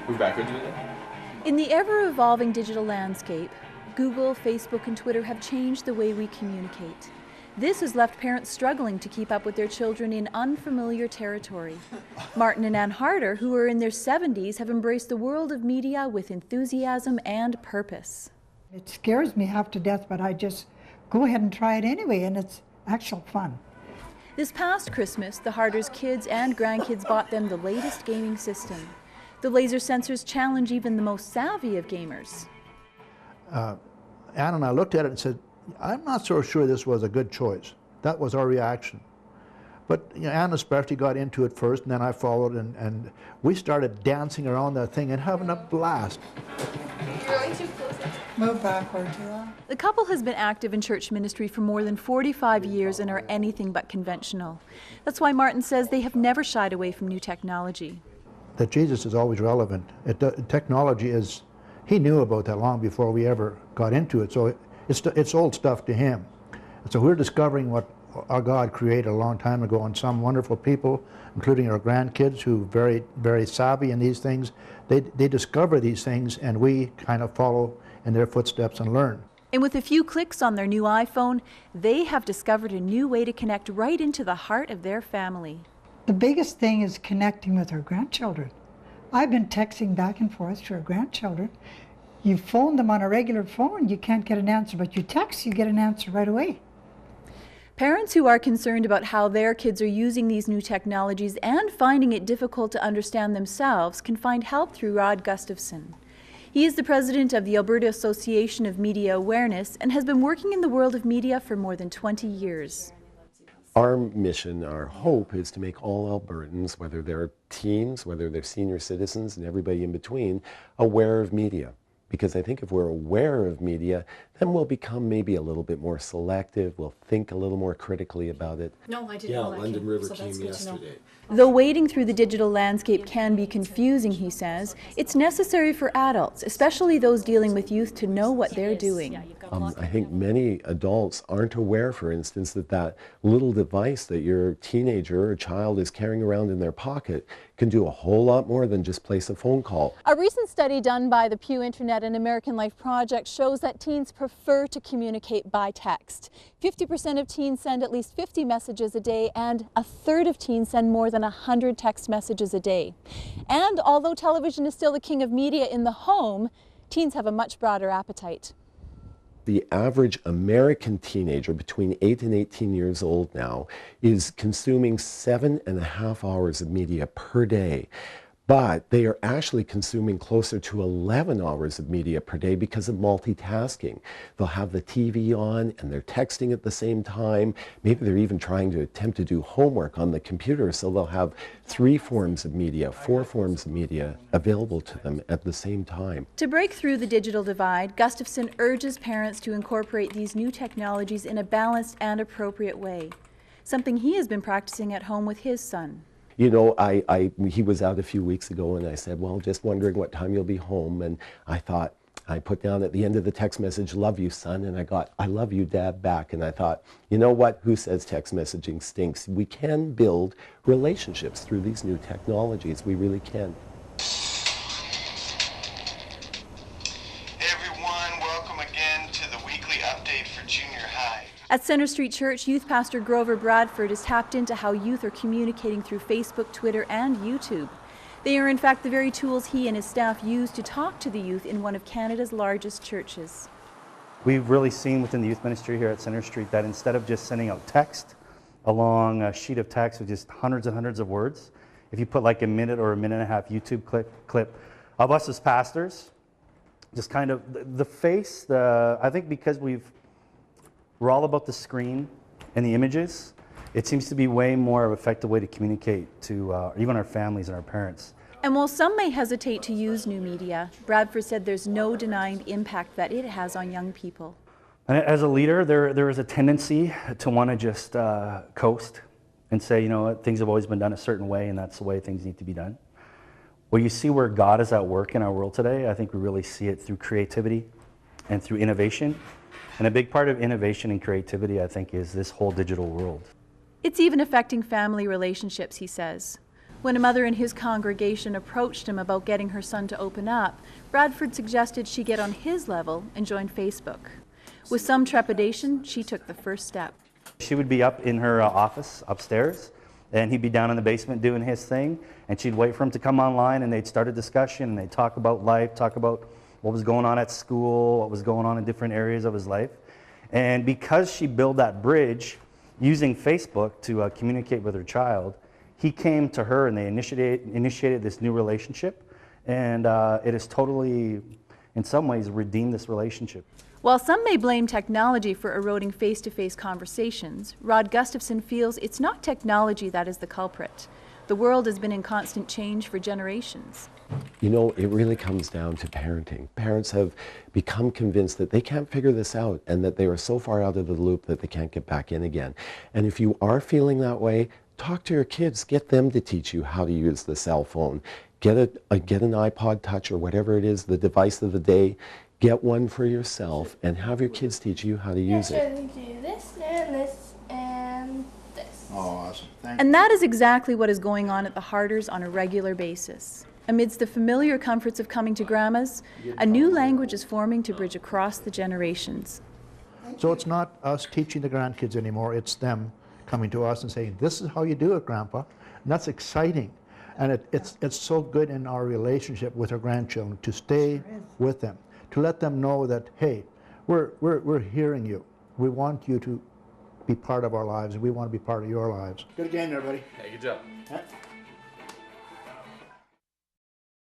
Move backwards with it. In the ever-evolving digital landscape, Google, Facebook, and Twitter have changed the way we communicate. This has left parents struggling to keep up with their children in unfamiliar territory. Martin and Ann Harder, who are in their 70s, have embraced the world of media with enthusiasm and purpose. It scares me half to death, but I just go ahead and try it anyway, and it's actual fun. This past Christmas, the Harders' kids and grandkids bought them the latest gaming system. The laser sensors challenge even the most savvy of gamers. Ann and I looked at it and said, I'm not so sure this was a good choice. That was our reaction. But Ann especially got into it first, and then I followed, and we started dancing around that thing and having a blast. You're going too close. Move backward, yeah. The couple has been active in church ministry for more than 45 years and are anything but conventional. That's why Martin says they have never shied away from new technology. That Jesus is always relevant. Technology is, he knew about that long before we ever got into it, so it's old stuff to him. And so we're discovering what our God created a long time ago, and some wonderful people, including our grandkids, who are very, very savvy in these things. They discover these things, and we kind of follow in their footsteps and learn. And with a few clicks on their new iPhone, they have discovered a new way to connect right into the heart of their family. The biggest thing is connecting with our grandchildren. I've been texting back and forth to our grandchildren. You phone them on a regular phone, you can't get an answer, but you text, you get an answer right away. Parents who are concerned about how their kids are using these new technologies and finding it difficult to understand themselves can find help through Rod Gustafson. He is the president of the Alberta Association of Media Awareness and has been working in the world of media for more than 20 years. Our mission, our hope, is to make all Albertans, whether they're teens, whether they're senior citizens, and everybody in between, aware of media. Because I think if we're aware of media, then we'll become maybe a little bit more selective, we'll think a little more critically about it. No, I didn't Yeah, know that. London River So came that's good to know. yesterday. Though wading through the digital landscape can be confusing, he says, it's necessary for adults, especially those dealing with youth, to know what they're doing. I think many adults aren't aware, for instance, that little device that your teenager or child is carrying around in their pocket can do a whole lot more than just place a phone call. A recent study done by the Pew Internet and American Life Project shows that teens prefer to communicate by text. 50% of teens send at least 50 messages a day, and a third of teens send more than 100 text messages a day. And although television is still the king of media in the home, teens have a much broader appetite. The average American teenager between 8 and 18 years old now is consuming 7.5 hours of media per day. But they are actually consuming closer to 11 hours of media per day because of multitasking. They'll have the TV on and they're texting at the same time. Maybe they're even trying to attempt to do homework on the computer, so they'll have 3 forms of media, 4 forms of media available to them at the same time. To break through the digital divide, Gustafson urges parents to incorporate these new technologies in a balanced and appropriate way, something he has been practicing at home with his son. You know, he was out a few weeks ago, and I said, well, just wondering what time you'll be home. And I thought, I put down at the end of the text message, love you, son. And I got, I love you, Dad, back. And I thought, you know what? Who says text messaging stinks? We can build relationships through these new technologies. We really can. Hey everyone, welcome again to the weekly update for junior high. At Centre Street Church, youth pastor Grover Bradford has tapped into how youth are communicating through Facebook, Twitter, and YouTube. They are in fact the very tools he and his staff use to talk to the youth in one of Canada's largest churches. We've really seen within the youth ministry here at Centre Street that instead of just sending out text along a sheet of text with just hundreds and hundreds of words, if you put like a minute or a minute and a half YouTube clip of us as pastors, just kind of the face, I think because we're all about the screen and the images, it seems to be way more of an effective way to communicate to even our families and our parents. And while some may hesitate to use new media, Bradford said there's no denying the impact that it has on young people. And as a leader, there is a tendency to want to just coast and say, you know, things have always been done a certain way and that's the way things need to be done. Well, you see where God is at work in our world today. I think we really see it through creativity and through innovation. And a big part of innovation and creativity, I think, is this whole digital world. It's even affecting family relationships, he says. When a mother in his congregation approached him about getting her son to open up, Bradford suggested she get on his level and join Facebook. With some trepidation, she took the first step. She would be up in her office upstairs, and he'd be down in the basement doing his thing, and she'd wait for him to come online, and they'd start a discussion, and they'd talk about life, talk about what was going on at school, what was going on in different areas of his life. And because she built that bridge using Facebook to communicate with her child, he came to her and they initiated this new relationship, and it has totally, in some ways, redeemed this relationship. While some may blame technology for eroding face-to-face conversations, Rod Gustafson feels it's not technology that is the culprit. The world has been in constant change for generations. You know, it really comes down to parenting. Parents have become convinced that they can't figure this out and that they are so far out of the loop that they can't get back in again. And if you are feeling that way, talk to your kids. Get them to teach you how to use the cell phone. Get an iPod Touch or whatever it is, the device of the day. Get one for yourself and have your kids teach you how to use it. Do this and this and this. Oh, awesome. Thank And that is exactly what is going on at the Harters on a regular basis. Amidst the familiar comforts of coming to Grandma's, a new language is forming to bridge across the generations. So it's not us teaching the grandkids anymore, it's them coming to us and saying, this is how you do it, Grandpa. And that's exciting. And it's so good in our relationship with our grandchildren to stay with them, to let them know that, hey, we're hearing you. We want you to be part of our lives, and we want to be part of your lives. Good game, everybody. Hey, good job.